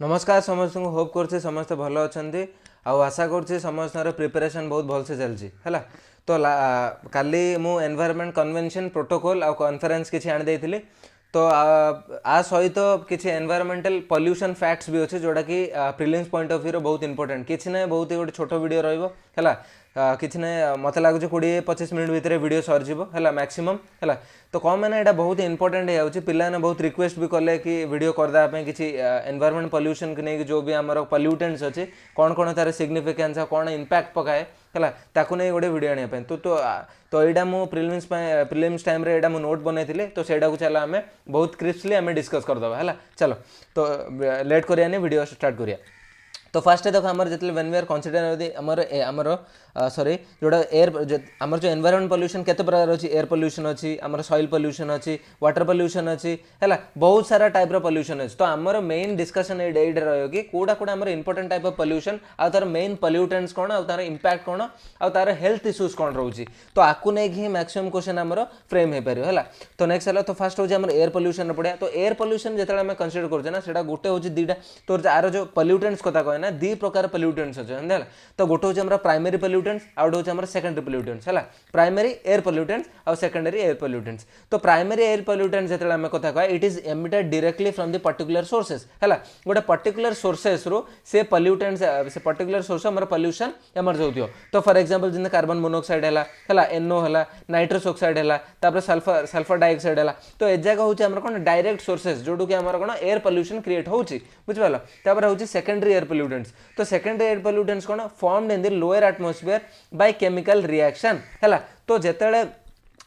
नमस्कार समस्त को होप कर समस्ते भल अच्छा आशा कर समस्त प्रिपरेशन बहुत भलसे चलती है। तो काली मु एनवायरनमेंट कन्वेंशन प्रोटोकॉल आ कॉन्फरेंस किसी आनी देती तो आ सहित किसी एनवायरमेंटल पॉल्यूशन फैक्ट्स भी अच्छे जोड़ा कि प्रिलिम्स पॉइंट ऑफ व्यू बहुत इंपोर्टेंट किसी ना बहुत ही गोटे छोट वीडियो रहा किसी ना मत लगुच 20-25 मिनट भितर वीडियो सरीज है मैक्सिमम है। तो कौन मैंने यहाँ बहुत इंपोर्टेंट हो पिलाने बहुत रिक्वेस्ट भी कले कि वीडियो करदेप किसी एनवायरमेंट पॉल्यूशन की नहीं जो भी आम पॉल्यूटेंट्स अच्छे कौन कौन तार सिग्निफिकेंस कौन इंपैक्ट पकाए है ताकू नहीं गोटे वीडियो आने तो यहाँ मुझे प्रिलिम्स टाइम रे एटा नोट बनई तो सहीटा को चलो आम बहुत क्रिस्पली आम डिस्कस करदे है। चलो तो लेट करिया वीडियो स्टार्ट करिया। तो फास्ट देखो आमर जो वेन वी आर कनसीडर आमर सॉरी जोड़ा एयर आमर जो एनवायरमेंट पॉल्यूशन केते प्रकार अच्छी एयर पॉल्यूशन अच्छी आमर सॉइल पॉल्यूशन अच्छी वाटर पॉल्यूशन अच्छी है बहुत सारा टाइप रो पॉल्यूशन अच्छी। तो आमर मेन डिस्कशन ये रही कि कौटा कौटा आमर इंपोर्टेंट टाइप ऑफ पॉल्यूशन आ तार मेन पॉल्यूटेंट्स कौन आ तार इंपैक्ट कौन आ तार हेल्थ इश्यूज कौन रोची तो आपको नहीं ही मैक्सिमम क्वेश्चन आमर फ्रेम हो पार है। तो नेक्स्ट है तो फास्ट हो एयर पॉल्यूशन पड़ा। तो एयर पॉल्यूशन जो आम कनसीडर करें गोटे हूँ दीटा तो आर जो पॉल्यूटेंट्स कथा कहे ना दी प्रकार पॉल्यूटेंट्स अच्छे तो गोटे हूँ प्राइमरी पॉल्यूटेंट्स आउ गोटे हूँ सेकेंडरी पॉल्यूटेंट्स है प्राइमरी एयर पॉल्यूटेंट्स आउ सेकेंडरी एयर पॉल्यूटेंट्स। तो प्राइमरी एयर पॉल्यूटेंट्स जो आम कथा कह it is emitted directly from the particular sources है गोटे पर्टिकुलर सोर्सेस रू से पॉल्यूटेंट्स से पर्टिकुलर सोर्स आम पॉल्यूशन एमर्ज हो। तो फॉर एग्जांपल जिन कार्बन मोनोक्साइड है एनओ है नाइट्रस ऑक्साइड है सल्फर सल्फर डाइऑक्साइड है तो ए जगह हूँ कौन डायरेक्ट सोर्सेस जोटू कि कौन एयर पॉल्यूशन क्रिएट होची बुझिपाल। तापर हूँ सेकेंडरी एयर पॉल्यूटेंट्स। तो सेकेंडरी एयर पॉल्यूटेंट्स कौन formed in the lower atmosphere by chemical reaction है। तो जिते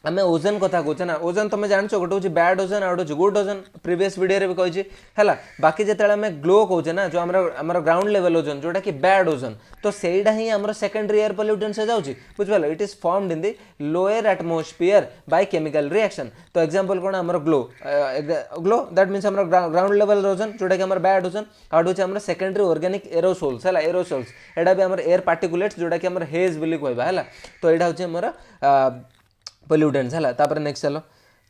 आम ओजन कथा कहे ना ओजन तुम जान गोटे हूँ बैड ओजन आ गोटे गुड ओजन प्रीवियस वीडियो भी कही है। बाकी जिते आम ग्लो कहे ना जो आम ग्राउंड लेवल ओजन जोटा कि बैड ओजन तो सहीटा ही आम सेकेंडरी एयर पॉल्यूटेंट्स जाऊँगी बुझिपाल। It is formed in the lower atmosphere by chemical reaction. तो एग्जांपल कौन आम ग्लो ग्लो that means um ground level ozone जोटा कि आम बैड ओजन आउट हूँ आम सेकेंडरी ऑर्गेनिक एरोसोल्स है एरोसोल्स एटा भी आम एयर पार्टिकुलेट्स जोटा कि आम हेज बोली कहवा है। तो यहाँ हूँ आम पॉल्यूटेंट्स है। तापर नेक्स्ट चलो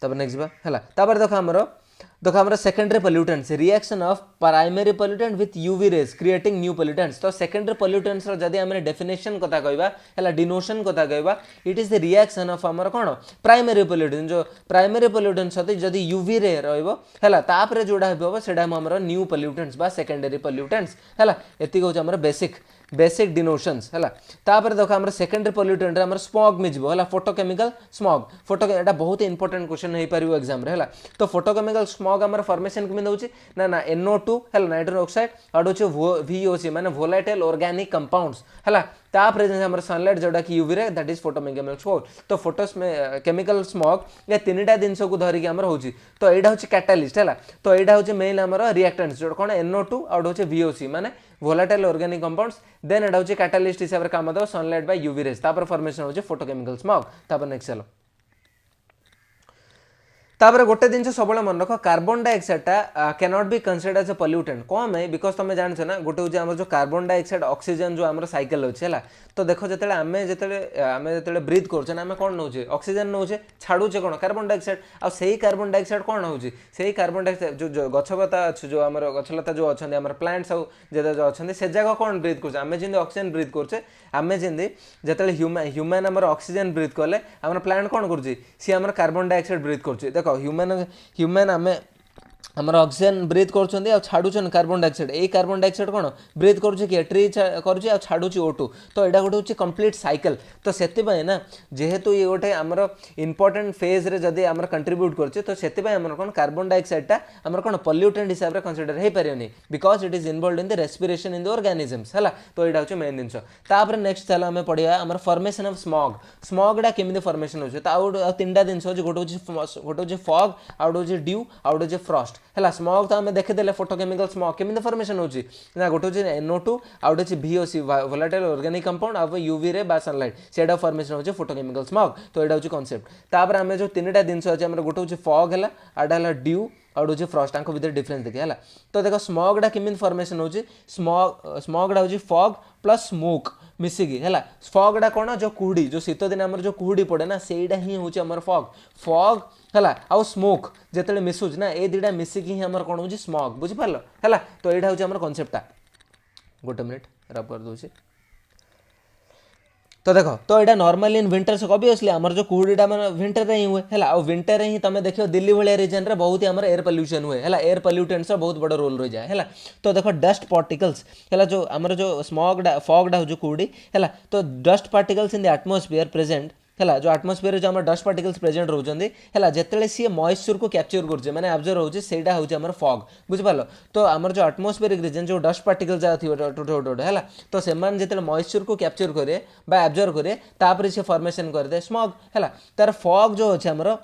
तापर नेक्स्ट है तापर देखो आमर secondary pollutants reaction of primary pollutant with UV rays creating new pollutants. तो सेकेंडरी पॉल्यूटेंट्स जदि आम डेफिनेशन कथा कहवा है डिनोशन कथा कहवा it is the reaction of आमर कौन प्राइमरी पॉल्यूटेंट जो प्राइमरी पॉल्यूटेंट्स जदि यूवी रे रहा तापर जोड़ा हम से आमर न्यू पॉल्यूटेंट्स बा सेकेंडरी पॉल्यूटेंट्स है। एति हूँ आमर बेसिक डिनोशंस है। तापर देखो आमर सेकेंडरी पॉल्यूटेंट आमर स्मॉग मिजिबो है फोटोकेमिकल स्मॉग फोटो एटा बहुत इंपोर्टेंट क्वेश्चन हो पार एग्जाम रे है। तो फोटोकेमिकल स्मॉग आमर फॉर्मेशन केमी होची ना NO2 है नाइट्रोजन ऑक्साइड आउट होची VOC माने वोलेटाइल ऑर्गेनिक कंपाउंड्स है ता प्रेजेंस आमर सनलाइट जोटा कि UV ray that is photochemical smog. तो फोटो केमिकल स्मॉग ये तीनटा जिनस को धरिक आमर होची। तो एटा होची कैटालिस्ट है। तो एटा होची मेन आमर रिएक्टेंट्स जो कौन NO2 आउट होची VOC माने वोलेटाइल ऑर्गेनिक कंपाउंड्स देन एटा होची कैटालिस्ट हिसाब रे काम दो सनलाइट बाय यूवी रेज तापर फॉर्मेशन होची फोटोकेमिकल स्मॉग। तापर नेक्स्ट चलो तापर गोटे जिन सब मन रख carbon dioxide can not be considered as a pollutant कौन है बिकज तुम जानछ ना गोटे हूँ आम जो कार्बन डाइऑक्साइड ऑक्सीजन जो आम साइकिल अच्छे है। तो देख जो आम जो ब्रीथ कर आम कौन नौचे ऑक्सीजन नौचे छाड़ूचे कौन कार्बन डाइऑक्साइड आ से कार्बन डाइऑक्साइड कौन होची से कार्बन डाइऑक्साइड जो गछलता अच्छे जो आम गछलता जो अच्छा आम प्लांट्स जो अच्छा से जगह कौन ब्रीथ कर आम जमी ऑक्सीजन ब्रीथ करे आम जमी जो ह्यूमन आम ऑक्सीजन ब्रीथ कले आम प्लांट कौन कर आम कार्बन डाइऑक्साइड ब्रीथ कर देख ह्यूमन आम आमर ऑक्सीजन ब्रीथ कर छाड़ुन कार्बन डाइऑक्साइड यही कार्बन डाइऑक्साइड कौन ब्रीथ करुँचे ट्री कर छाड़ू O2 तो यहाँ गोटे हूँ कंप्लीट साइकिल। तो से ना जेहेतु ये गोटे आमर इंपोर्टेंट फेज रे जदि आमर कंट्रीब्यूट कर तो से कौन कार्बन डाइऑक्साइड आमर कौन पॉल्यूटेंट हिसाब से कंसिडर हो पारे because it is involve in the respiration in the organisms है। तो यहाँ हूँ मेन जिन तापर नेक्स्ट चलो आम पढ़ा आम फॉर्मेशन ऑफ स्मॉग स्मॉगटा केमी फॉर्मेशन हो तीन जिन गोटे हूँ फॉग आउट हूँ ड्यू आउट हूँ फ्रॉस्ट है। स्मॉग तो आम देखीदे फोटोकेमिकल स्मॉग केमी फॉर्मेशन होची ना गोटे हूँ NO2 आउट हूँ VOC वोलेटाइल ऑर्गेनिक कंपाउंड आउ यूवी रे बा सनलाइट से फॉर्मेशन होची फोटोकेमिकल स्मॉग। तो यहाँ हूँ कॉन्सेप्ट तापर आम जो तीन जिन अच्छे गोटे हूँ फॉग है आटा है ड्यू आउट हूँ फ्रॉस्ट आंक भीतर डिफरेंस देखिए है। तो देख स्मॉगटा केमी फॉर्मेशन होची स्मॉगटा हूँ फॉग प्लस स्मोक मिसिकी है फॉगटा कौन जो कुहुड़ी जो शीत दिन आम जो कुहुड़ी पड़े ना सेटा ही हूँ आम फॉग फॉग है आउ स्मोक जिते मिसुच ना ये दुटा मिसिकी ही आम कौन हो स्मॉग बुझिपार है तो यहाँ हूँ आम कनसेप्टा गोटे मिनिट रब कर दूसरी तो देख तो यहाँ नॉर्मली इन विंटर्स ऑब्वियसली आमर जो कुहुड़ीटा मैंने विंटर ही हुए है और विंटर ही तुम देखो दिल्ली भाया रिजन में बहुत ही आम एयर पॉल्यूशन हुए है एयर पॉल्यूटेंट्स बहुत बड़ रोल रही जाए है तो देख डस्ट पार्टिकल्स है जो आमर जो स्मॉगडा फॉगडा जो कुहुड़ी है तो dust particles in the atmosphere present है जो आटमोस्फियर जो आम डस्ट पार्टिकल्स प्रेजेंट रोचे है जिते सी मॉइस्चर को कैप्चर कर मैंने ऑब्जर्व होची सेटा हूँ आम फॉग बुझिपार तो आमर जो आटमोस्फेरिक रीजन जो डस्ट पार्टिकल जहाँ थी है तो से जिते मॉइस्चर को कैप्चर करे ऑब्जर्व करे तापर सी फॉर्मेशन करदे स्मॉग है तार फॉग जो अच्छे आमर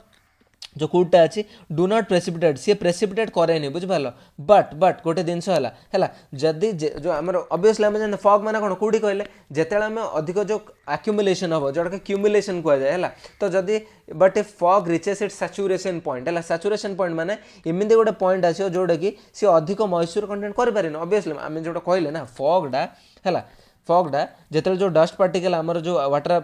जो कुहुटा अच्छी डू नॉट प्रेसिपिटेट सी प्रेसिपिटेट करे बुझिपार बट गोटे जिनस है जदि जो आम ऑब्वियसली आम जानते फॉग मैंने कौन कुहुड़ी कहले जिते आम अधिक जो आक्युमुलेशन हम जोटा क्यूमुलेशन कहुए है तो जदि but a fog reaches its saturation point है सैचुरेशन पॉइंट माने इमिदी गोटे पॉइंट आसो जोटा कि सी अधिक मॉइस्चर कंटेंट करें ऑब्वियसली आम जो कहले ना फॉगडा है फॉगडा जिते जो डस्ट पार्टिकल आमर जो वाटर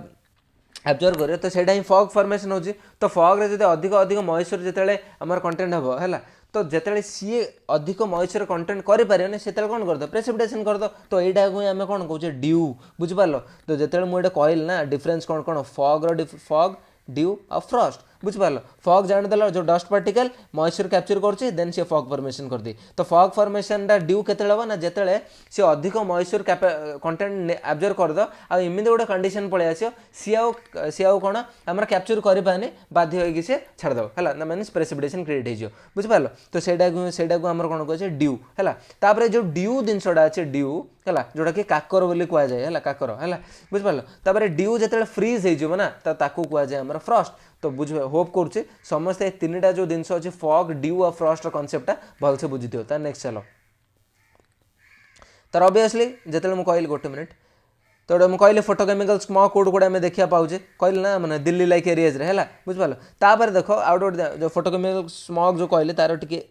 एब्जर्व करे तो सेटा ही फॉग फॉर्मेशन होची तो फॉग रे जदि अधिक अधिक मॉइस्चर जिते आमर कंटेंट हम है तो जिते सी अधिक मॉइस्चर कंटेंट करें से कौन कर दो प्रेसिपिटेशन कर दो तो यहाँ को आम कौन कहे ड्यू बुझिपार तो जिते मुझे कहली ना डिफरेन्स कौन कौन फॉग फॉग ड्यू और फ्रॉस्ट बुझिपार फॉग जाणदेल जो डस्ट पार्टिकल मॉइस्चर कैप्चर कर देन सी फॉग फॉर्मेशन कर दी तो फॉग फॉर्मेशन ड्यू केते हम ना जिते सी अधिक मॉइस्चर कंटेंट एब्जर्व कर दो आमिदी गोटे कंडीशन पलि आस सी आउ कौन आम कैप्चर करें बाध्य होगी सी छाड़देव है ना मीन प्रेसिपिटेशन क्रिएट हो बुझिपार तो सेटा को आम कौन कहे ड्यू है जो ड्यू जिनसा अच्छे ड्यू है जोटा कि काकर बोली कहुए है काकर है बुझिपार ड्यू जो फ्रीज हो ना ताकू कहुए आम फ्रॉस्ट तो बुझ होप करुचे समस्ते तीन टा जो जिनस अच्छे फॉग ड्यू और फ्रॉस्ट कनसेप्टा भलसे बुझी था नेक्स्ट चलो तर ऑब्वियसली जिते मुझे कहली गोटे मिनिट तो मुझे कहली फोटोकेमिकल स्मॉग कोड गुड़ा आम देखा पाचे कहली ना मैंने दिल्ली लाइक एरियाज है बुझिपार तापर देख आउट गोटे जो फोटोकेमिकल स्मॉग जो कहली तार टी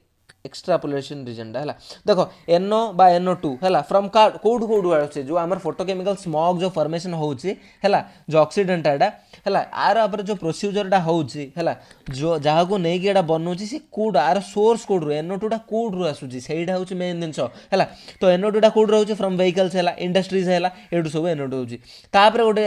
एक्सट्रापोलेशन रीजनटा है देख NO बा NO2 है फ्रम कौट कौट आसे जो आम फोटोकेमिकल स्मॉग जो फॉर्मेशन होची है जो ऑक्सीडेंटा है आर जो प्रोसीजरटा होची है जो जहाँ को लेकिन एटा बनाऊँ सी कौट आर सोर्स कौट रू NO2 कौट रू आसूँ सहीटा हूँ मेन जिनस है तो NO2 कौट रोचे फ्रम व्हीकल्स है इंडस्ट्रीज है ये सब NO2 होपर गोटे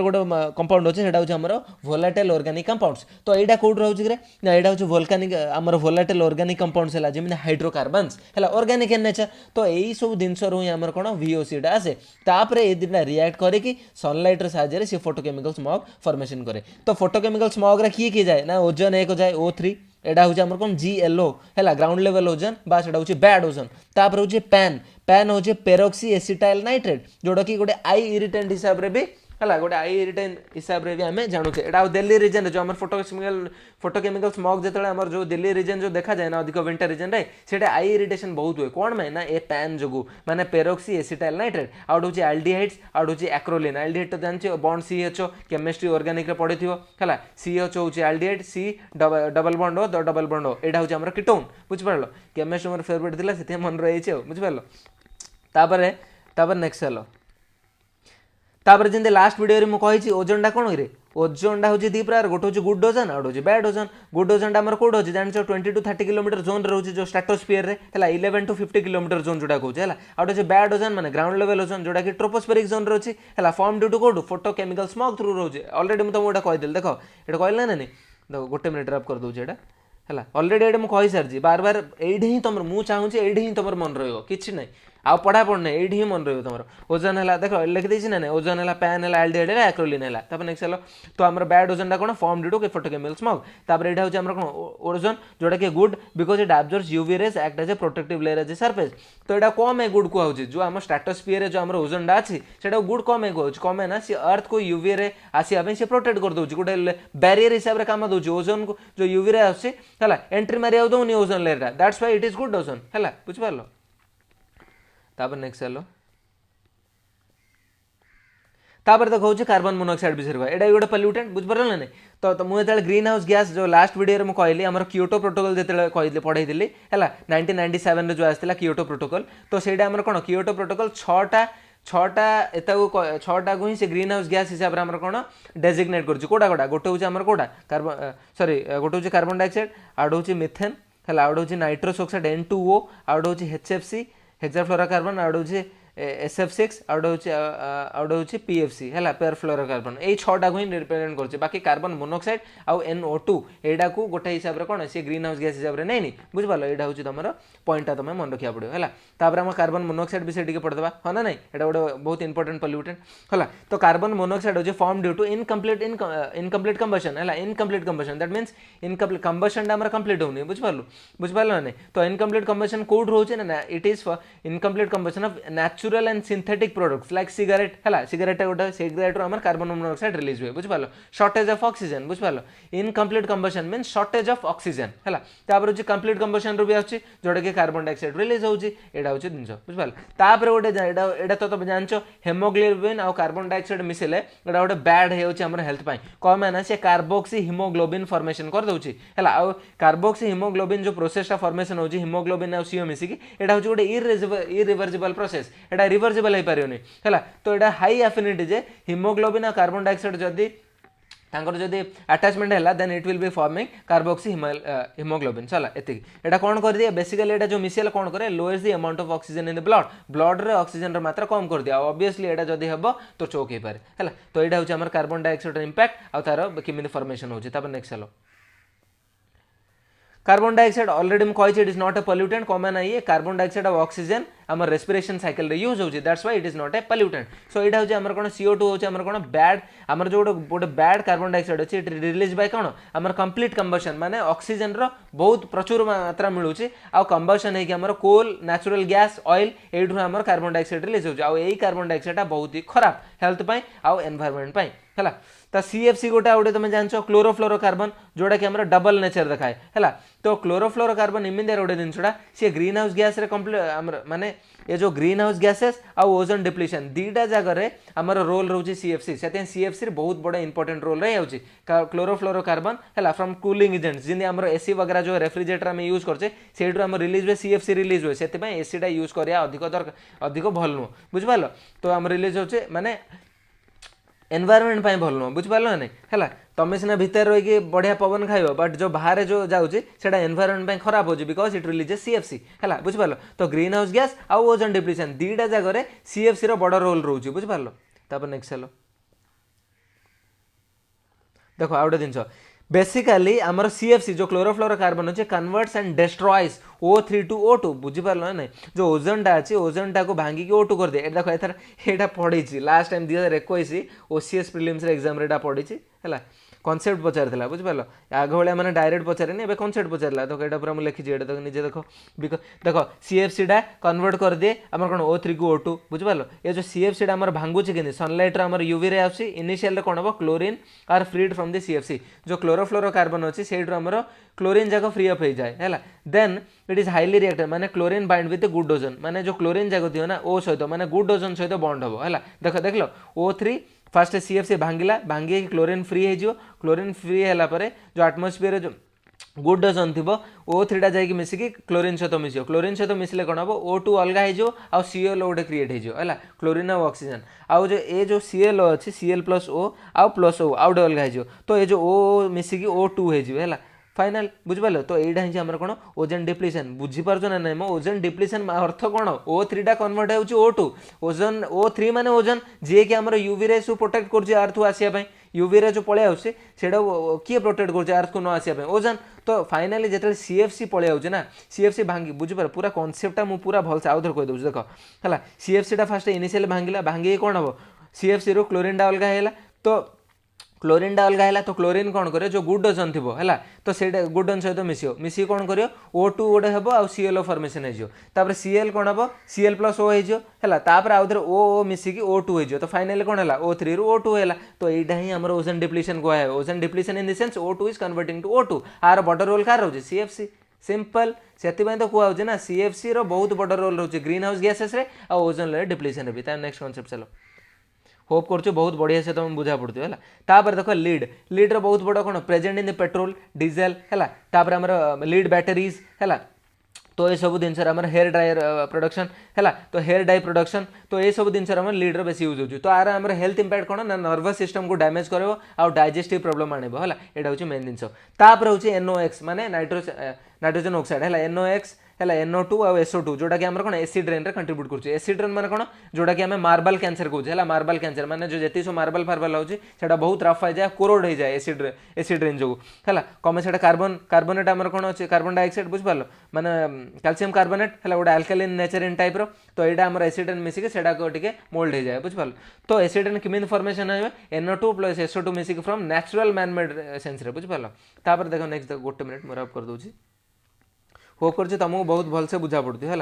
गोटे कंपाउंड अच्छे से आम वोलाटाइल ऑर्गेनिक कंपाउंड्स तो यहाँ कौट रोचे ना यहाँ हूँ वोल्कानिक आम वोलाटाइल ऑर्गेनिक कंपाउंड्स है जमी हाइड्रोकार्बन्स है ऑर्गेनिक इन नेचर तो यही सब जिनस आम कौन VOCटा आसे तापर ये दुटा रिएक्ट करके सनलाइट साहाय्य से फोटोकेमिकल स्मॉग फॉर्मेशन करे तो फोटोकेमिकल स्मॉग रे किए जाए ना ओजोन एक जाए O3 एटा हूँ आम कौन GLO है ग्राउंड लेवल ओजोन बा से हूँ बैड ओजोन तापर हूँ पैन हूँ पेरोक्सी एसिटाइल नाइट्रेट जोटा कि गोटे आई इरिटेंट हिसाब से भी है गोटे आई इरिटेंट हिसाब से भी आम जानूचे यहाँ दिल्ली रिजन जो आम फोटोकेमिकल स्मॉग जो आम जो दिल्ली रिजन जो देखा जाए ना अधिक विंटर रिजन रे सेटा आई इरिटेशन बहुत हुए कौन में ना ए पैन जो माने पेरोक्सी एसिटाइल नाइट्रेट आउट हूँ एल्डिहाइड्स आउट हूँ एक्रोलिन एल्डिहाइड तो जानते बॉन्ड CHO केमिस्ट्री ऑर्गेनिक पढ़ी थी है CHO हूँ एल्डिहाइड C डबल बॉन्ड हो डबल बॉन्ड हो यहाँ हूँ आम कीटोन बुझिपार केमिस्ट्री मोर फेवरेट थी से मन रही बुझिपार तापर नेक्स्ट चलो तापर जमी लास्ट वीडियो में कही ओजोनटा कौन रे ओजोनटा हूँ दी प्रकार गोटे हूँ गुड ओजोन आउट हूँ बैड ओजोन गुड ओजोनटा आम कौट अच्छे जान 20 to 30 किलोमीटर जोन रोचे जो स्ट्राटोस्फियर है 11 to 50 किलोमीटर जोन जोटा कहूँ है आउट हूँ बैड ओजोन मैंने ग्राउंड लेवल ओजोन जोटा कि ट्रोपोस्फेरिक जोन रही है फॉर्म ड्यू टू कौट फोटोकेमिकल स्मॉग थ्रू रोचे ऑलरेडी मुझे तुमको कहीदेली देख ये कहल ना नहीं देख गोटे मिनिट ड्रप कर दूसरी है ऑलरेडी ये मुझे सारी बार बार ये ही तुम मुझे चाहूँगी ये तुम मन रही ना आउ पढ़ापढ़ नहीं ये मन रही तुम ओजोन है देख लिखी ना ओजोन है पैन है एल्डिहाइड है एक्रोलिन है नेक्स्ट चलो तो आम बैड ओजोनटा कौन form due to photochemical smog तापर यहाँ हूँ कौन ओजोन जोटा कि good because it absorbs UV rays act as a protective layer as a surface तो यहाँ कम है गुड कहूँ जो आम स्ट्राटोस्फियर जो आम ओजोनटा अच्छी से गुड कम है कहूँ कम है ना सी अर्थ को UV रे आसपा सी प्रोटेक्ट कर दूसरी गोटे बैरियर हिसाब से कम दूसरी ओजोन को जो UV रे आस एंट्री मारिया दौनी ओजोन लेयरटा that's why it is good ozone है बुझिपार तापर नेक्स्ट चलो तापर देखा कार्बन मोनोक्साइड विषय कह यहाँ गोटे पल्यूटेंट बुझिपार ना नहीं तो मुझे ग्रीन हाउस गैस जो लास्ट वीडियो में कहली आम क्योटो प्रोटोकॉल जो कहली पढ़ाई है 1997 जो आसाला क्योटो प्रोटोकॉल तो सहीटा आम कौन क्योटो प्रोटोकॉल 6टा छटा छटा को ही से ग्रीन हाउस गैस हिसाब से आम कौन डेजिग्नेट कर कोटा गोटे हूँ आम कोटा कार्बन सॉरी गोटे हूँ कार्बन डाइऑक्साइड आउट हूँ मिथेन है आउट हूँ नाइट्रस ऑक्साइड N2O आउट हूँ HFC हेक्साफ्लोरोकार्बन आउट हूँ SF6 आउट हूँ PFC है पेयर फ्लोरोकार्बन यही छटा को ही रिप्रेजेंट कर बाकी कार्बन मोनोक्साइड आउ NO2 एटा को गोटे हिसाब से कौन सी ग्रीन हाउस गैस हिसाब से नहीं बुझिपाल यहाँ हूँ तुम पॉइंटा तुम मन रखा पड़ो है आम कार्बन मोनोक्साइड विषय टी पढ़ेदा हाँ ना नहीं यहाँ गोटे बहुत इंपोर्टेंट पॉल्यूटेंट है तो कार्बन मोनोक्साइड हूँ form due to incomplete combustion है incomplete combustion that means incomplete combustion um complete होनी बुझिपाल ना नहीं तो इनकम्प्लीट कंबशन कौट रोचे ना it is incomplete combustion of natural and synthetic products like cigarette है सिगरेट गोटे cigarette um carbon monoxide release हुए बुझिपाल शॉर्टेज ऑफ ऑक्सीजन बुझिपाल incomplete combustion means shortage of oxygen है हूँ कंप्लीट कंबशन भी आछी जोटा कि कार्बन डाइऑक्साइड रिलीज होची एटा हूँ जिन बुझिपाल गोटे एटा तो तुम जान हेमोग्लोबिन और कार्बन डाइऑक्साइड मिसेले एटा गोटे बैड होमर हेल्थ कौन मैंने से कार्बोक्सी हिमोग्लोबिन फॉर्मेशन कर दूसरी है आउ कार्बोक्सी हिमोग्लोबिन जो प्रोसेसटा फॉर्मेशन होची हिमोग्लोबिन और सीओ मिसिकी एटा हूँ गोटे इरिवर्सिबल प्रोसेस एटा रिवर्सिबल हो पारियोनी है तो एटा हाई एफिनिटी जे हिमोग्लोबिन और कार्बन डाइऑक्साइड जदि जदि अटैचमेंट है then it will be forming carboxy haemoglobin चला एति एटा कौन कर दिया बेसिकली एटा जो मिसेल कौन करे lowers the amount of oxygen in the blood रे ऑक्सीजन र मात्रा कम कर दिया ऑब्वियसली एटा जदि हेबो तो चोक हे पारे हैला तो एटा होची हमर कार्बन डाइऑक्साइड इंपैक्ट आ तार किमिति फॉर्मेशन होची तापर नेक्स्ट चलो कार्बन डाइऑक्साइड ऑलरेडी हम कही it is not a pollutant common ये कार्बन डाइऑक्साइड और ऑक्सीजन आम रेस्पिरेशन साइकिल रे यूज होची that's why it is not a pollutant so एटा होची हमर कोन CO2 होची हमर कोन बैड हमर जो गोटे बैड कार्बन डाइऑक्साइड अछि इट रिलीज बाय कोन हमर कंप्लीट कंबशन माने ऑक्सीजन रो बहुत प्रचुर मात्रा मिलुची आ कंबशन है कि हमर कोल नेचुरल गैस ऑयल एठु हमर कार्बन डाइऑक्साइड रिलीज होची आ एही कार्बन डाइऑक्साइड बहुत ही खराब हेल्थ पई आ एनवायरनमेंट पई है तो CFC गोटे गोटे तुम जान क्लोरोफ्लोरोकार्बन जोटा कि डबल नेचर देखाए है तो क्लोरोफ्लोरोकार्बन इमिडिया गोटे जिनसा सी ग्रीन हाउस गैस माने ये जो ग्रीन हाउस गैसेस आउ ओजोन डिप्लीशन दीटा जगह आमर रोल रोचे CFC से CFC बहुत बड़ा इंपोर्टेंट रोल रही होची क्लोरोफ्लोरोकार्बन है फ्रॉम कूलिंग एजेंट्स जिन आमर AC वगैरह जो रेफ्रिजरेटर आम यूज करछे सेठू आम रिलीज हुए CFC रिलीज हुए से AC टा यूज करिया अधिक भल नुह बुझिपाल तो आम रिलीज होचे माने एनवायरनमेंट पाई भल नुह बुझिपाल ना नहीं है तुम सीना भितर रही बढ़िया पवन खाइब बट जो बाहर जो जाऊँगी सेटा एनवायरनमेंट खराब होची बिकॉज इट रिलीज CFC है बुझिपाल तो ग्रीन हाउस गैस आउ ओजोन डिप्लीशन दीटा जगह CFC रो बड़ रोल रोचे बुझिपाल तापर नेक्स्ट चलो देखो आउ गोटे जिनस बेसिकली आमर CFC जो क्लोरोफ्लोरोकार्बन अच्छे converts and destroys O3 to O2 बुझिपार ना नहीं जो ओजोनटा अच्छे ओजोनटा को भांगिकी O2 कर दिए देखो एथर एटा पढ़ी last time 2021 OCS prelims exam रे पढ़ी है कनसेप्ट पचार बुझिपाल आग भाया मैंने डायरेक्ट पचारे अब कनसेप्ट पचारा तो यहाँ पूरा मुझे लिखी तो निजे देखो देखो CFC टा कन्वर्ट कर दिए आम कौन O3 को O2 बुझिपाल ये जो CFC टा आम भांगुचे कि सनलाइट आम UV रे आसी इनिशियल कौन हम chlorine are freed from the CFC जो क्लोरोफ्लोरोकार्बन अच्छी से आमर क्लोरीन जाक फ्री अप हो जाए है then it is highly reacted माने chlorine bind with good ozone माने जो क्लोरीन जाक थी ना ओ सहित माने गुड ओजोन सहित बॉन्ड हम है देख लो O3 फास्ट CFC भांगिला भांगी क्लोरीन फ्री हो क्लोरीन फ्री है जो आटमोस्फियर जो गुड ओजोन थी O3 टा जाकि मिसिकी क्लोरीन सहित मिस क्लोरीन सहित मिसले कौन हम O2 अलग हो आउ CL गोटे क्रिएट हो क्लोरीन और ऑक्सीजन आउ जो ए जो CL अच्छी CL+O आउ +O आउ गोटे अलग हो तो ये जो O मिसिकी O2 है फाइनल बुझिपाल तो यहाँ ही आम कौन ओजोन डिप्लीशन बुझीपार ना नहीं मो ओजोन डिप्लीशन अर्थ कौन O3 टा कन्वर्ट हो O2 ओजोन O3 माने ओजोन जी कि आम UV रेस प्रोटेक्ट कर अर्थ आसापी UV रे जो पलि आसे किए प्रोटेक्ट कर अर्थ को न आसापी ओजोन तो फाइनाली जो CFC पलि आउे ना CFC भांगी बुझीपार पूरा कनसेप्टा मुझे पूरा भलसे आउ थे कहीदे देख है CFC टा फास्ट इनिशियल भांगिला भांगी कौन हम CFC रो क्लोरीन टा अलग है तो क्लोरीन टा अलग है तो क्लोरीन कौन करे जो गुड ओजोन थी है तो से गुड ओजोन सहित मिसी कौन कर O2 गोटे हम आउ CL फॉर्मेशन होपर CL कौन हम CL+O है आउ थे O मिसिकी O2 हो तो फाइनली कौन है O3 रू O2 है तो यहाँ ही आम ओजोन डिप्लीशन कहे ozone depletion in the sense O2 is converting to O2 आर बड़ रोल कार रोचे CFC सिंपल से तो कहूँ ना CFC रो बहुत बड़ रोल रोचे ग्रीन हाउस गैसेस रे आ ओजोन लेयर डिप्लीशन भी नेक्स्ट कॉन्सेप्ट चलो होप कर बहुत बढ़िया से तुम बुझा पड़ती है तापर देखो लीड रो बहुत बड़ा कौन present in the petrol diesel है आम लीड बैटेरीज है तो ये सब जिनस हेयर ड्रायर प्रोडक्शन है तो हेयर डाई प्रोडक्शन तो ये सब जिनस लीडर बेस यूज हो तो आर आम हेल्थ इंपैक्ट कौन ना नर्वस सिस्टम को डैमेज कर डाइजेस्टिव प्रोब्लेम आनब है यहाँ हूँ मेन जिनस तापर हूँ NOx माने नाइट्रोजन ऑक्साइड है NOx है NO2 और SO2 जोटा कि आम कौन एसिड रेन कंट्रीब्यूट कर एसिड रेन मैंने कौन जोटा कि आम मार्बल कैंसर कहूँ मार्बल कैंसर माने जो जी सब मार्बल फार्बल होता बहुत रफ हो जाए कोरोड हो जाए एसिड रेन जो है कमे से कार्बोनेट आम कौन अच्छे कार्बन डाइऑक्साइड बुझिपार माने कैल्शियम कार्बोनेट है गोटे आल्कालिन नेचर इन टाइप तो यहाँ आम एसिड रेन मिसिक से मोल्ड हो जाए बुझिपार तो एसिड रेन किमिन फॉर्मेशन है NO2 + SO2 मिसिक from natural man made sense बुझिपार तापर देख नेक्स्ट गोटे मिनिट मोर अफ कर दूसरी होप कर तुमको बहुत भलसे बुझा पड़ती है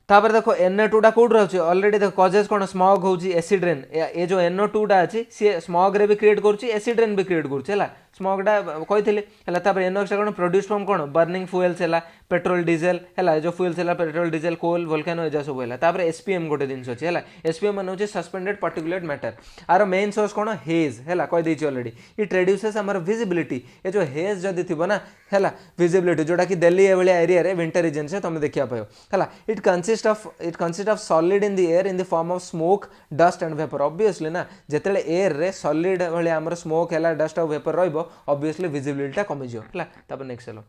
तापर देखो Na2 टा कौट रही अलरेडी देख कजेज कौन स्मग हो एसिड रेन ये जो NO2 टा अच्छी सी स्मग रे भी क्रिएट कर एसिड रेन भी क्रिएट कर स्मगटा कही NOx कौन प्रोड्यूस फ्रॉम कौन बर्निंग फ्यूएल्स है पेट्रोल डीजेल है जो फ्यूएल्स है पेट्रोल डीजेल कोल वोल्केनो एजा सब है तापर SPM गोटे जिन अच्छे है SPM मान हूँ सस्पेंडेड पार्टिकुलेट मैटर आर मेन सोर्स कौन हेज है कहीदे अलरेडी इट रेड्यूसेस आमर विजिबिलिटी ये जो हेज जदि थी ना है विजिबिलिटी जोटा कि दिल्ली एभली एरिया रे विंटर रीजन से तुम देखा पाओ है it consist of solid in the air in the form of smoke dust and vapour obviously ना जिते एयर रे सॉलिड भाई आमर स्मोक है डस्ट और वेपर रही ऑब्वियसली विजिबिलिटी कमिजो है नेक्स्ट चलो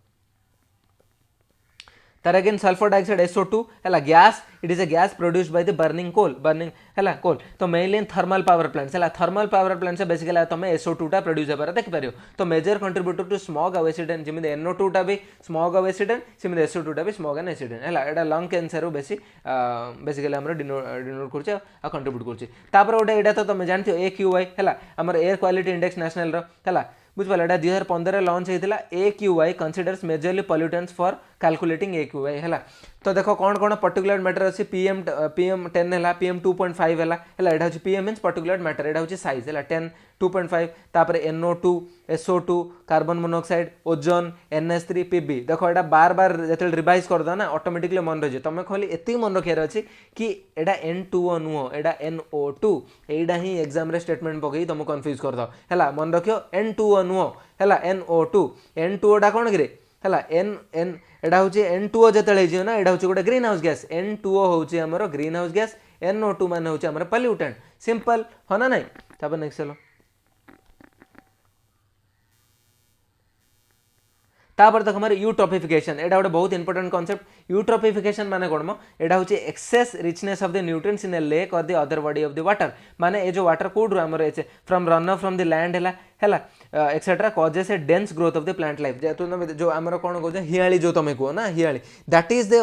तार अगेन सल्फर डाइऑक्साइड SO2 है gas it is a gas produced by the burning है कोल तो mainly in thermal power plants है थर्मल पावर प्लांट से बेसिकली तुम SO2 टा प्रोड्यूस होबार देखिपार तो मेजर कंट्रीब्यूटर टू स्मॉग और एसिडेंट जमी NO2 टा भी स्मॉग और एसिडेंट सेमती SO2 टा भी स्मॉग एंड एसिडेंट है यहाँ लंग कैंसर बेसिकली आम डिनोट कर कंट्रीब्यूट कर गोटे यहाँ तो तुम जानते हो AQI है आम एयर क्वालिटी इंडेक्स नेशनल है बुझिपार यहाँ 2015 लॉन्च होता AQI considers majorly pollutants for calculating AQI है तो देखो कौन कौन पर्टिकुलर मैटर अच्छी PM10 है PM2.5 है यहाँ हूँ PM मीन्स पर्टिकुलर मैटर यहाँ हूँ साइज है 10 2.5 तापर NO2 SO2 carbon monoxide ozone NH3 PB देखो यहाँ बार बार जो रिवाइज करदे ना ऑटोमेटिकली मन रही तुम खाली एति मन रखार अच्छी कि यहाँ N2O नुह यहाँ NO2 यहाँ ही एग्जाम रे स्टेटमेंट पकई तुम कन्फ्यूज करद है मन रखियो N2O नुह है NO2 N2O टा कौन कि है यहाँ हूँ N2O जो ना यहाँ हूँ गोटे ग्रीन हाउस गैस N2O हूँ आमर ग्रीन हाउस गैस NO2 मान हूँ आमर पॉल्यूटेंट सिंपल हो ना नहीं तापर नेक्स्ट चलो तापर देख हमारे यूट्रोफिफिकेशन यहाँ गोटे बहुत इंपोर्टेंट कॉन्सेप्ट यूट्रोफिफिकेशन माने कौन यहाँ हूँ excess richness of the nutrients in a lake और the other body of the water माने ये जो वाटर कौट आमर from run from the land है etcetera causes a dense growth of the plant life तुम जो आमर कौन कह हियाली जो तुम कह ना हियाली that is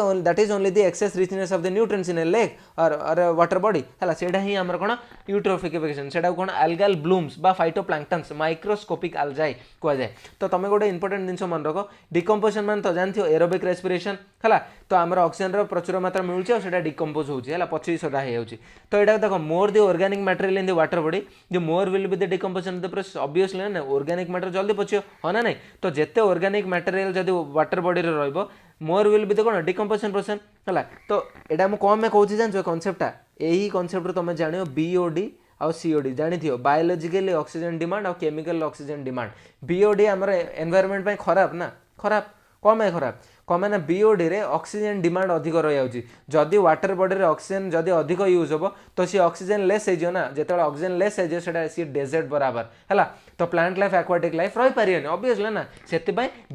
only the excess richness of the nutrients in a lake और वाटर बॉडी है सेटा ही आमर कौन यूट्रोफिफिकेशन सेटा कौन एल्गल ब्लूम्स बा फाइटोप्लैंक्टन्स माइक्रोस्कोपिक अल्गाई कहुए तो तुम गोटे इंपोर्टेंट जिनस मन रख डिकम्पोजिशन मान तो जानते हो एरोबिक रेस्पिरेशन है तो आमर ऑक्सीजन प्रचुर मात्रा मिलूँ और डिकम्पोज होगा पची सदा हो तो यहाँ देख more the organic material in the water body जो more will be the decomposition the process obviously ना ऑर्गेनिक मैटर जल्दी पचियो हाँ ना नहीं तो जिते ऑर्गेनिक मटेरियल जब वाटर बॉडी रो मोर विल बी द कौन डिकम्पोजिशन प्रोसेस है तो यहाँ मुझे कौन मैं कहूँ जान कनसेप्टा यही कनसेप्ट तुम जान BOD आउ COD जानी बायोलॉजिकली ऑक्सीजन डिमांड और केमिकल ऑक्सीजन डिमांड BOD आमर एनवायरनमेंट खराब ना खराब कम है खराब कम ना BOD रे ऑक्सीजन डिमांड अधिक रही जदि वाटर बॉडी रे ऑक्सीजन जदि अधिक यूज हो तो सी ऑक्सीजन लेस हो ना जो ऑक्सीजन लेस हो सी डेजर्ट बराबर है तो प्लांट लाइफ एक्वाटिक लाइफ रही पारे ऑब्वियसली ना से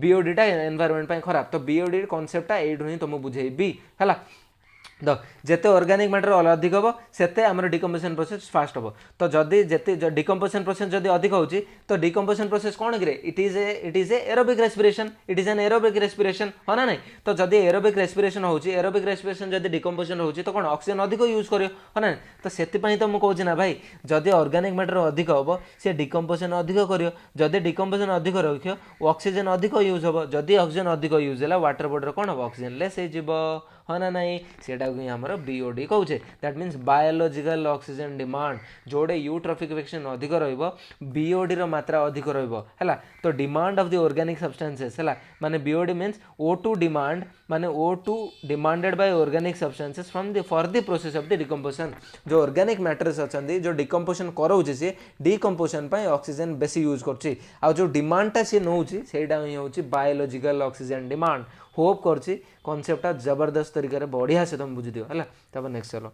BOD टा एनवायरनमेंट खराब तो BOD कॉन्सेप्ट यू ही तुमको बुझेबी है देख जिते ऑर्गेनिक मैटर अधिक हम से आम डिकम्पोजिशन प्रोसेस फास्ट हम तो जदि जिते डिकम्पोजिशन प्रोसेस जदि अधिक हो तो डिकम्पोजिशन प्रोसेस कौन कि it is a aerobic respiration it is an aerobic respiration हाँ ना नहीं तो जदि एरोबिक रेस्पिरेशन हो एरोबिक रेस्पिरेशन जदि डिकम्पोजिशन हो तो कौन ऑक्सीजन अधिक यूज कर हाँ ना तो से तो मुझे कहूँ ना भाई जदि ऑर्गेनिक मैटर अधिक हम सी डिकम्पोजिशन अधिक कर डिकम्पोजिशन अधिक रख ऑक्सीजन अधिक यूज हम जदि ऑक्सीजन अधिक यूज है वाटर बॉडी कौन हम ऑक्सीजन लेस हो हाँ ना नहीं सेटा को आमर BOD कहूचे that means biological oxygen demand जोड़े यूट्रोफिकेशन अधिक BOD रो मात्रा अधिक है तो demand of the organic substances है माने BOD मीन्स O2 डिमांड माने O2 demanded by organic substances from the for the process of the decomposition जो ऑर्गेनिक मैटर्स अच्छा जो डिकम्पोजिशन कराऊे सी डिकम्पोजिशन ऑक्सीजन बेसी यूज कर जो डिमांडटा सी नौ से बायोलॉजिकल ऑक्सीजन डिमांड होप करछि कॉन्सेप्टटा जबरदस्त तरीके बढ़िया से तुम बुझी दियो है। तब नेक्स्ट चलो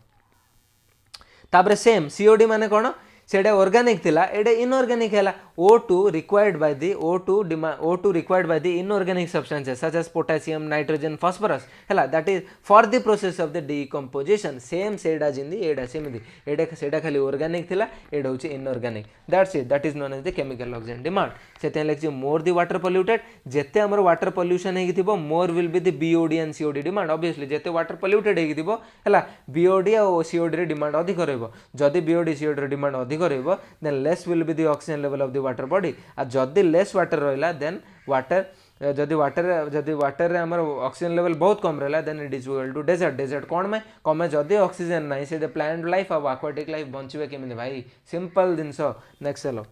तापर सेम सीओडी माने कौन सेटा ऑर्गेनिक थिला एडे इनऑर्गेनिक हैला O2 required by the O2 required by the inorganic substances such as potassium nitrogen phosphorus हैला that is for the process of the decomposition same सेडा जिंदी एडा सेमदी एडा सेडा खाली ऑर्गेनिक थिला एडा होची inorganic that's it that is known as the chemical oxygen demand सेते लेक्सी मोर द वाटर पोल्यूटेड जेते हमर वाटर पोल्यूशन हेगी थिबो more will be the BOD and COD demand obviously जेते वाटर पोल्यूटेड हेगी थिबो हैला बीओडी और सीओडी रे डिमांड अधिक रहइबो जदी बीओडी सीओडी रे डिमांड अधिक रहइबो then less will be the oxygen level of the water body आ जदी लेस वाटर रहला देन वाटर जदि वाटर रे हमर ऑक्सीजन लेवल बहुत कम रहला then it is equal to desert कोन में कमे जदि ऑक्सीजन नाही से द प्लांट लाइफ और एक्वाटिक लाइफ बंचबे केमिति भाई सिंपल दिनस नेक्स्ट चलो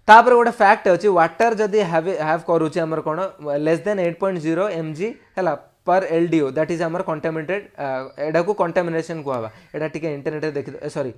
तापर गोटे फैक्ट अच्छी वाटर जदि हैव करूचे हमर कोन लेस देन 8.0 mg हैला पर LDO दैट इज हमर कंटामिनेटेड एडा को कंटामिनेशन कहवा एडा टिके इंटरनेट रे देखि सॉरी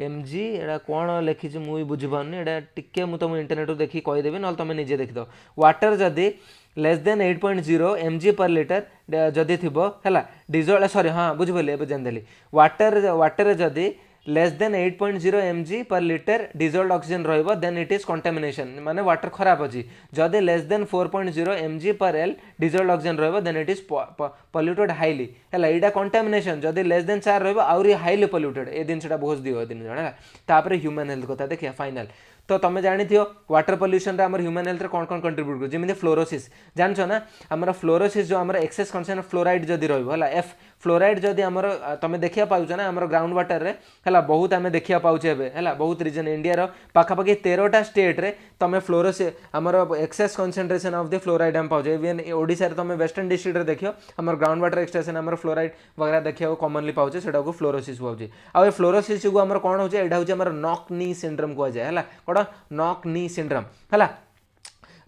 mg एडा कोन लिखि छि मुई बुझि पाउनी एडा टिके मु तुम इंटरनेट रो देखि कहि देबे नल तुम निजे देखि दो वाटर जदि less than 8.0 mg per litre जदि थिबो हैला डिजोल्व सॉरी हां बुझि बोले ए जान देली वाटर जदि less than 8.0 mg per litre dissolve oxygen रहिबो देन इट इज कंटामिनेशन माने वाटर खराब अछि जदि less than 4.0 mg per l dissolve oxygen रहिबो then it is polluted highly हैला एडा कंटामिनेशन जदि लेस देन 4 रहिबो आउरी हाईली पोल्यूटेड ए दिन सेटा बहुत दियो दिन जणा तापर ह्यूमन हेल्थ कथा देखिया फाइनल तो तुम जानी थी वाटर पोल्यूशन रे हमर ह्यूमन हेल्थ रे कौन कौन कंट्रीब्यूट कर जमी फ्लोरोसिस जानछो ना हमर फ्लोरोसिस जो हमर एक्सेस कंसेंट फ्लोराइड जदि रहइबो हला एफ फ्लोराइड जदि हमर तुम देखिया पाउछ ना हमर ग्राउंड वाटर रे हला बहुत हमें देखिया पाउछ एबे हला बहुत रीजन इंडिया रो पाखापाखि 13टा स्टेट रे तुम फ्लोरोसिस हमर excess concentration of the fluoride हम पाउछ इवन ओडिसा रे तुम वेस्टर्न डिस्ट्रिक्ट रे देखियो हमर ग्राउंड वाटर एक्सट्रैक्शन हमर फ्लोराइड वगैरह देखियो कॉमनली पाउछ सेटा को फ्लोरोसिस पाउछ आ फ्लोरोसिस को हमर कोन होचे एडा होचे हमर नॉक नी सिंड्रोम को जाय हला कोन नॉक नी सिंड्रोम हला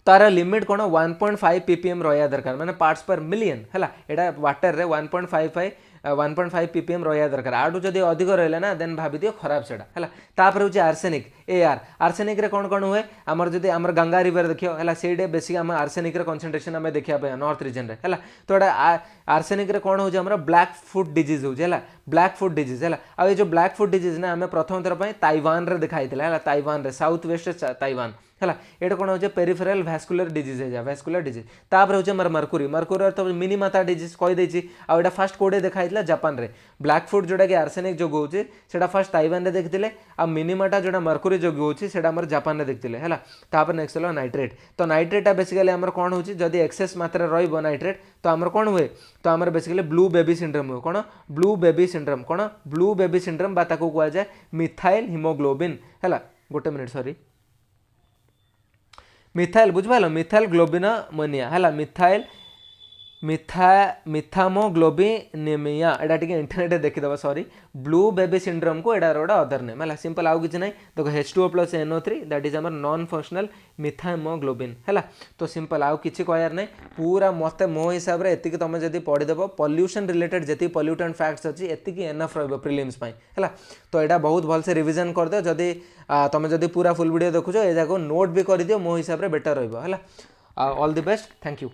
तार लिमिट कोन 1.5 ppm रहा दरकार माने पार्ट्स पर मिलियन हला एडा वाटर रे 1.5 ppm रहा दरकार आडू जदि अधिक रहले ना देन भाबी दियो खराब सेडा हला तापर होची आर्सेनिक AR आर्सेनिक रे कोन कोन हुए हमर जदि हमर गंगा रिवर देखियो हला सेडे बेसिक हम आर्सेनिक रे कंसंट्रेशन हमें देखिया पे नॉर्थ रीजन रे हला तो एडा आर्सेनिक रे कोन होची हमर ब्लैक फुट डिजीज होची हला ब्लैक फुट डिजीज हला आ ये जो ब्लैक फुट डिजीज ना हमें प्रथम थर पय ताइवान रे दिखाइतला हला ताइवान रे साउथ वेस्ट ताइवान हला एटा कोन होचे पेरिफेरल वैस्कुलर डिजीज है वैस्कुलर डिजीज तापर होचे हमर मर्कुरी तो मिनीमाता डिजीज कहि देछि आ एटा फर्स्ट कोडे देखाइतला जापान रे ब्लैक फुट जोडा के आर्सेनिक जो होचे सेटा फर्स्ट ताइवान रे देखथिले आ मिनीमाटा जोडा मर्कुरी जो होचे सेटा हमर जापान रे देखथिले हला तापर नेक्स्ट हलो नाइट्रेट तो नाइट्रेट बेसिकली हमर कोन होची जदी एक्सेस मात्रा रहइबो नाइट्रेट तो हमर कोन हुए तो हमर बेसिकली ब्लू बेबी सिंड्रोम हुए कोन ब्लू बेबी सिंड्रोम बा ताको कहआ जाय मिथाइल हीमोग्लोबिन हला गोटे मिनिट सॉरी मिथाइल बुझिपाल मिथाइल ग्लोबिनोमोनिया है मिथामोग्लोबिनेमिया एटा टिके इंटरनेट देखिदबा सॉरी ब्लू बेबी सिंड्रोम को एटा रोडा अदर नेम है सिंपल आउ किछि नै देखो H2O + NO3 दैट इज हमर नॉन फंक्शनल मिथामोग्लोबिन है तो सिंपल आउ किछि कहयार नै पूरा मते मो हिसाब रे एतिक तमे जदी पढि देबो पोल्यूशन रिलेटेड जति पोल्यूटेंट फैक्ट्स अछि एतिक एनफ रहबो प्रीलिम्स पई है तो एटा बहुत भल से रिवीजन कर दे जदी तमे जदी पूरा फुल वीडियो देखुछो ए जाको नोट भी कर दियो मो हिसाब रे बेटर रहबो है all the best thank you.